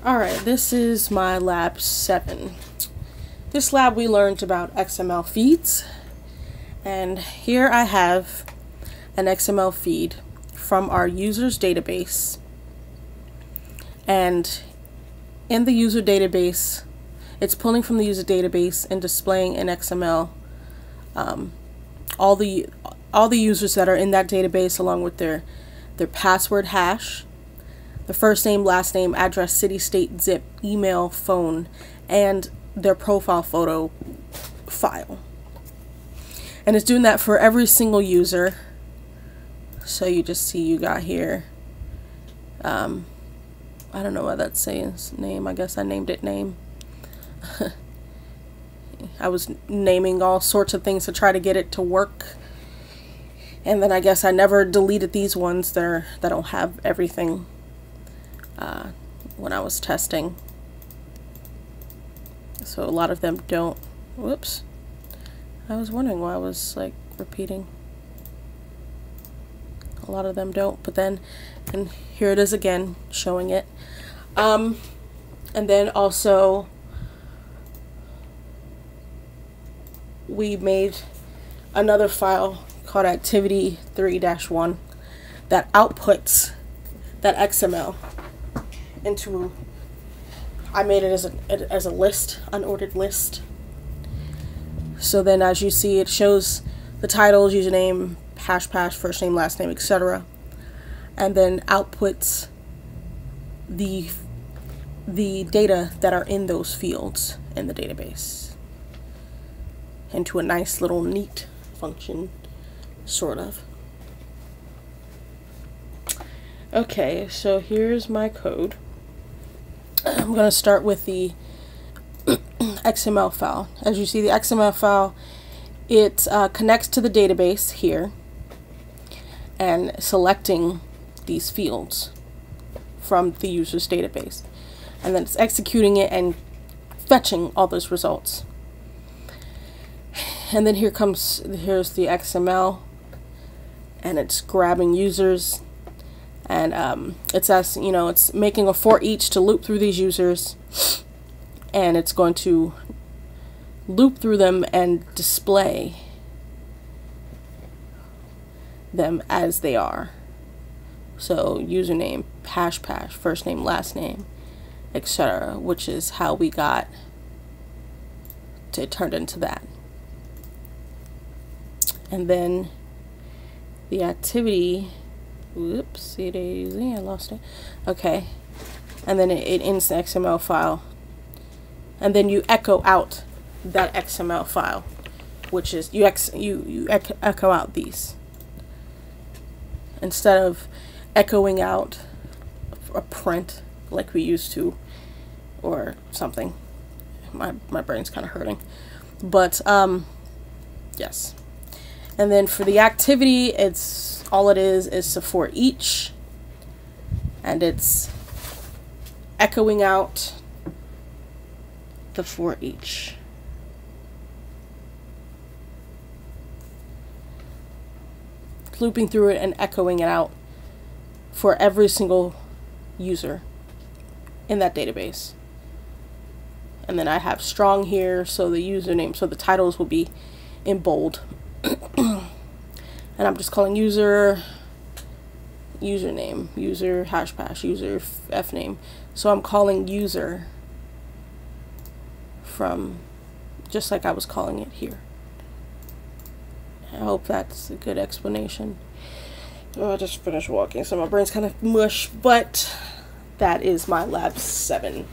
Alright, this is my lab 7. This lab we learned about XML feeds, and here I have an XML feed from our users database, and in the user database it's pulling from the user database and displaying in XML all the users that are in that database along with their password hash, the first name, last name, address, city, state, zip, email, phone, and their profile photo file. And it's doing that for every single user. So you just see you got here, I don't know why that's saying his name. I guess I named it name. I was naming all sorts of things to try to get it to work. And then I guess I never deleted these ones that don't have everything when I was testing. So a lot of them don't. Whoops. I was wondering why I was like repeating. A lot of them don't, but then, and here it is again, showing it. And then also we made another file called activity 3-1 that outputs that XML into, I made it as a list, unordered list. So then as you see, it shows the titles, username, hash, first name, last name, etc. And then outputs the data that are in those fields in the database into a nice little neat function, sort of. Okay, so here's my code. I'm going to start with the XML file. As you see, the XML file, it connects to the database here and selecting these fields from the user's database. And then it's executing it and fetching all those results. And then here's the XML, and it's grabbing users, and it's making a for each to loop through these users, and it's going to loop through them and display them as they are. So username, hash, first name, last name, etc., which is how we got it turned into that. And then the activity, whoopsie daisy, I lost it. Okay, and then it ends the XML file, and then you echo out that XML file, which is you echo out these instead of echoing out a print like we used to or something. My brain's kind of hurting, but yes. And then for the activity, it's all it is a for each, and it's echoing out the for each. Looping through it and echoing it out for every single user in that database. And then I have strong here, so the username, so the titles will be in bold. And I'm just calling user, username, user, hash, user, fname. So I'm calling user from just like I was calling it here. I hope that's a good explanation. Oh, I just finished walking, so my brain's kind of mush, but that is my lab 7.